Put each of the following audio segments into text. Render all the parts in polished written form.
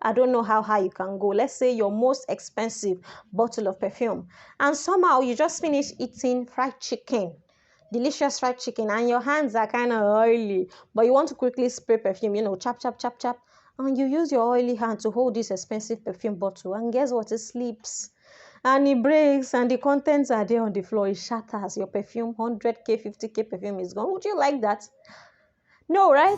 I don't know how high you can go. Let's say your most expensive bottle of perfume, and somehow you just finish eating fried chicken, delicious fried chicken, and your hands are kind of oily, but you want to quickly spray perfume, chap, chap, chap, chap, and you use your oily hand to hold this expensive perfume bottle, and guess what? It slips and it breaks, and the contents are there on the floor. It shatters. Your perfume, 100k, 50k perfume is gone. Would you like that? No, right?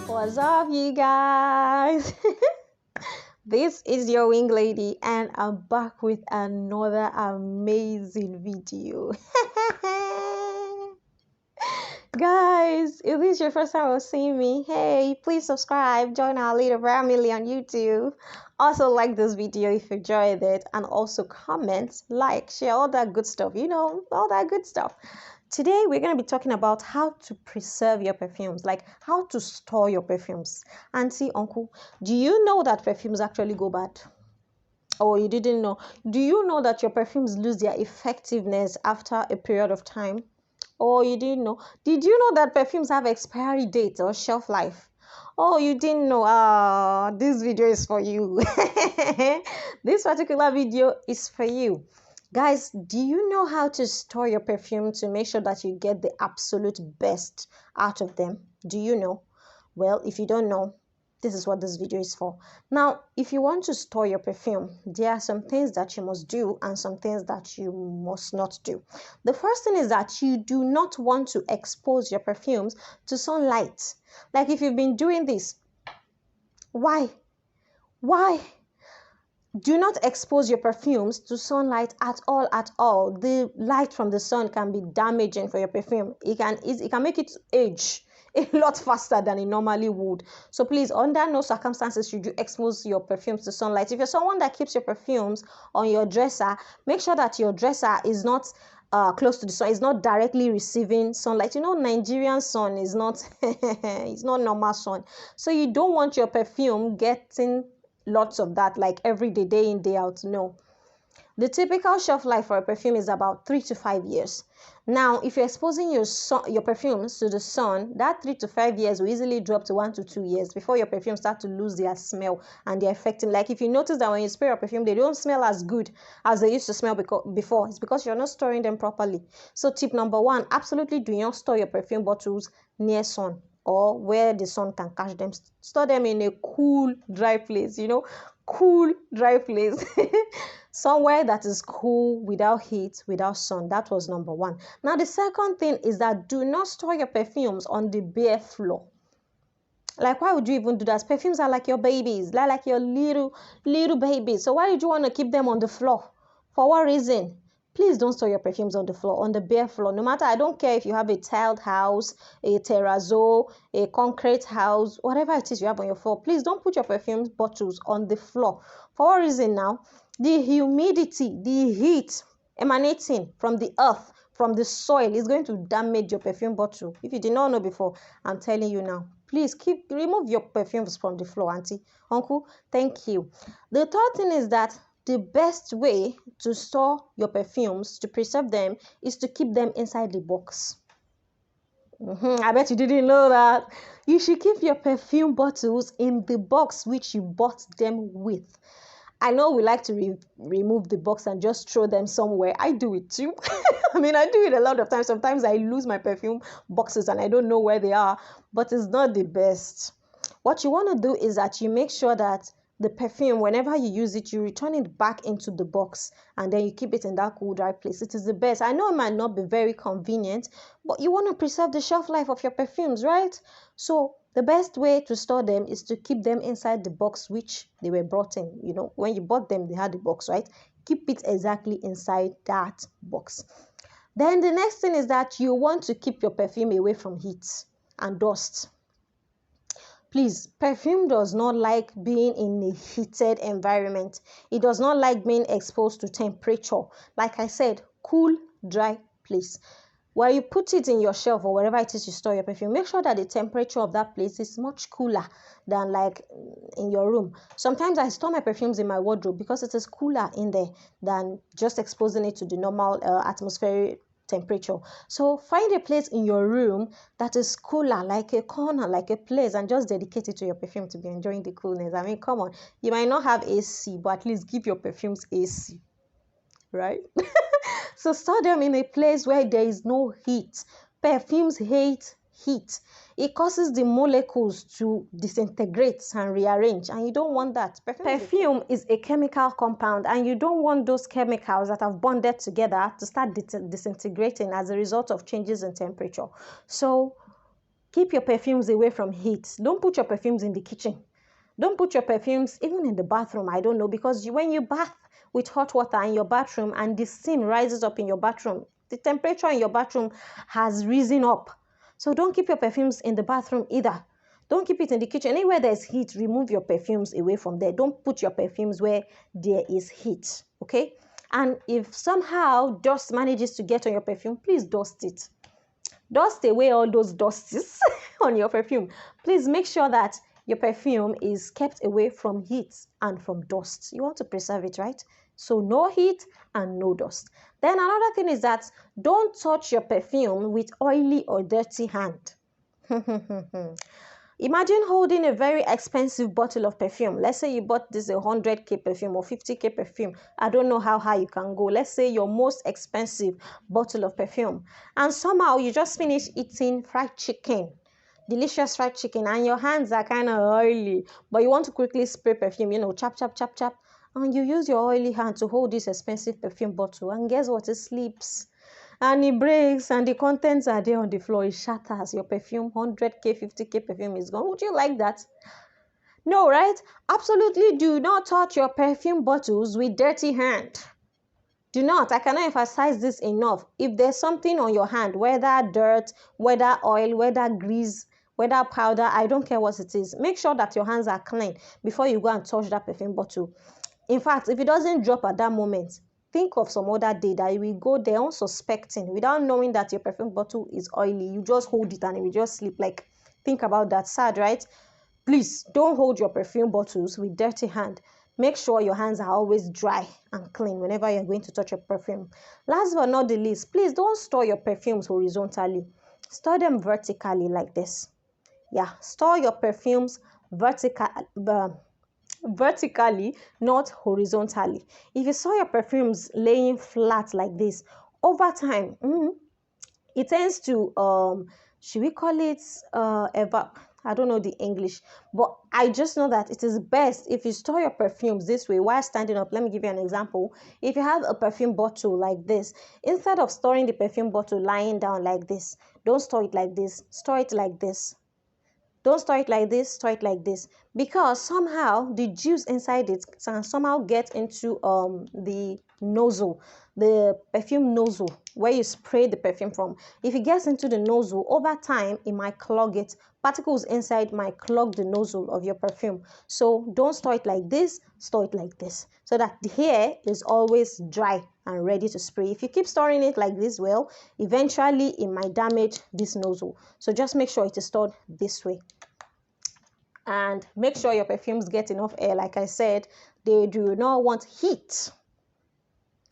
What's up, you guys? This is your wing lady, and I'm back with another amazing video. Guys, if this is your first time seeing me, hey, please subscribe, join our little family on YouTube. Also like this video if you enjoyed it, and also comment, like, share, all that good stuff, all that good stuff. Today we're going to be talking about how to preserve your perfumes, like how to store your perfumes. Auntie, uncle, do you know that perfumes actually go bad? Oh, you didn't know? Do you know that your perfumes lose their effectiveness after a period of time? Oh, you didn't know? Did you know that perfumes have expiry date or shelf life? Oh, you didn't know? This video is for you. This particular video is for you. Guys, do you know how to store your perfume to make sure that you get the absolute best out of them? Do you know? Well, if you don't know, this is what this video is for. Now, if you want to store your perfume, there are some things that you must do and some things that you must not do. The first thing is that you do not want to expose your perfumes to sunlight. Like if you've been doing this, why? Do not expose your perfumes to sunlight at all. The light from the sun can be damaging for your perfume. It can make it age a lot faster than it normally would. So please, under no circumstances should you expose your perfumes to sunlight. If you're someone that keeps your perfumes on your dresser, make sure that your dresser is not close to the sun. It's not directly receiving sunlight. Nigerian sun is not it's not normal sun. So you don't want your perfume getting lots of that, like every day in, day out. No. The typical shelf life for a perfume is about 3 to 5 years. Now, if you're exposing your perfumes to the sun, that 3 to 5 years will easily drop to 1 to 2 years before your perfumes start to lose their smell and their effective. Like if you notice that when you spray your perfume, they don't smell as good as they used to smell before. It's because you're not storing them properly. So tip number 1, absolutely do not store your perfume bottles near sun or where the sun can catch them. Store them in a cool, dry place, cool, dry place. Somewhere that is cool, without heat, without sun. That was number 1. Now, the second thing is that do not store your perfumes on the bare floor. Like, why would you even do that? Perfumes are like your babies. They're like your little babies. So why did you want to keep them on the floor? For what reason? Please don't store your perfumes on the floor, on the bare floor. No matter, I don't care if you have a tiled house, a terrazzo, a concrete house, whatever it is you have on your floor. Please don't put your perfume bottles on the floor. For what reason now? The humidity, the heat emanating from the earth, from the soil is going to damage your perfume bottle. If you did not know before, I'm telling you now. Please remove your perfumes from the floor, auntie, uncle. Thank you. The third thing is that the best way to store your perfumes, to preserve them, is to keep them inside the box. I bet you didn't know that. You should keep your perfume bottles in the box which you bought them with. I know we like to remove the box and just throw them somewhere. I do it too. I do it a lot of times. Sometimes I lose my perfume boxes and I don't know where they are, but it's not the best. What you want to do is that you make sure that the perfume, whenever you use it, you return it back into the box and then you keep it in that cool, dry place. It is the best. I know it might not be very convenient, but you want to preserve the shelf life of your perfumes, right? So the best way to store them is to keep them inside the box which they were brought in. When you bought them, they had the box, right? Keep it exactly inside that box. Then the next thing is that you want to keep your perfume away from heat and dust. Please, perfume does not like being in a heated environment. It does not like being exposed to temperature. Like I said, cool, dry place. While you put it in your shelf or wherever it is you store your perfume, make sure that the temperature of that place is much cooler than like in your room. Sometimes I store my perfumes in my wardrobe because it is cooler in there than just exposing it to the normal atmosphere temperature. So find a place in your room that is cooler, like a corner, like a place, and just dedicate it to your perfume to be enjoying the coolness. I mean, come on, you might not have AC, but at least give your perfumes AC, right? So store them in a place where there is no heat. Perfumes hate heat. It causes the molecules to disintegrate and rearrange, and you don't want that. Perfume is a chemical compound, and you don't want those chemicals that have bonded together to start disintegrating as a result of changes in temperature. So keep your perfumes away from heat. Don't put your perfumes in the kitchen. Don't put your perfumes even in the bathroom. I don't know, because when you bath with hot water in your bathroom and the steam rises up in your bathroom, the temperature in your bathroom has risen up. So don't keep your perfumes in the bathroom either. Don't keep it in the kitchen. Anywhere there's heat, remove your perfumes away from there. Don't put your perfumes where there is heat, okay? And if somehow dust manages to get on your perfume, please dust it. Dust away all those dusties on your perfume. Please make sure that your perfume is kept away from heat and from dust. You want to preserve it, right? So no heat and no dust. Then another thing is that don't touch your perfume with oily or dirty hand. Imagine holding a very expensive bottle of perfume. Let's say you bought this 100k perfume or 50k perfume. I don't know how high you can go. Let's say your most expensive bottle of perfume. And somehow you just finished eating fried chicken. Delicious fried chicken, and your hands are kind of oily, but you want to quickly spray perfume, you know, chap, chap, chap, chap. And you use your oily hand to hold this expensive perfume bottle. And guess what? It slips. And it breaks, and the contents are there on the floor. It shatters. Your perfume, 100k, 50k perfume is gone. Would you like that? No, right? Absolutely do not touch your perfume bottles with dirty hand. Do not. I cannot emphasize this enough. If there's something on your hand, whether dirt, whether oil, whether grease, whether powder, I don't care what it is, make sure that your hands are clean before you go and touch that perfume bottle. In fact, if it doesn't drop at that moment, think of some other day that you will go there unsuspecting, without knowing that your perfume bottle is oily. You just hold it and it will just slip. Like, think about that. Sad, right? Please don't hold your perfume bottles with dirty hand. Make sure your hands are always dry and clean whenever you're going to touch your perfume. Last but not the least, please don't store your perfumes horizontally. Store them vertically like this. Yeah, store your perfumes vertically, not horizontally. If you saw your perfumes laying flat like this, over time, it tends to, should we call it I don't know the English, but I just know that it is best if you store your perfumes this way while standing up. Let me give you an example. If you have a perfume bottle like this, instead of storing the perfume bottle lying down like this, don't store it like this. Store it like this. Don't store it like this, store it like this, because somehow the juice inside it can somehow get into the nozzle, the perfume nozzle where you spray the perfume from. If it gets into the nozzle, over time it might clog it. Particles inside might clog the nozzle of your perfume. So don't store it like this, store it like this, so that the hair is always dry and ready to spray. If you keep storing it like this, well, eventually it might damage this nozzle. So just make sure it is stored this way. And make sure your perfumes get enough air. Like I said, they do not want heat.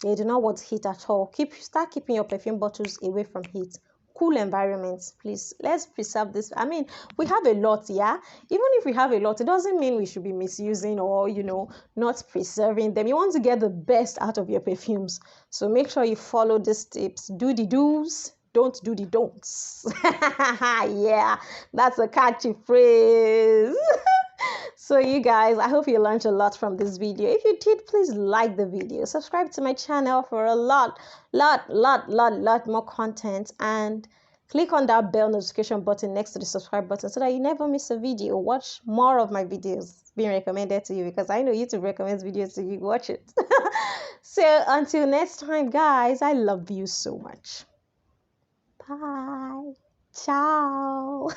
They do not want heat at all. Start keeping your perfume bottles away from heat. Cool environments, please. Let's preserve this. I mean, we have a lot, yeah? Even if we have a lot, it doesn't mean we should be misusing or, not preserving them. You want to get the best out of your perfumes. So make sure you follow these tips. Do the do's. Don't do the don'ts. Yeah, that's a catchy phrase. So you guys, I hope you learned a lot from this video. If you did, please like the video. Subscribe to my channel for a lot more content. And click on that bell notification button next to the subscribe button so that you never miss a video. Watch more of my videos being recommended to you, because I know YouTube recommends videos to you. Watch it. So until next time, guys, I love you so much. Bye. Ciao.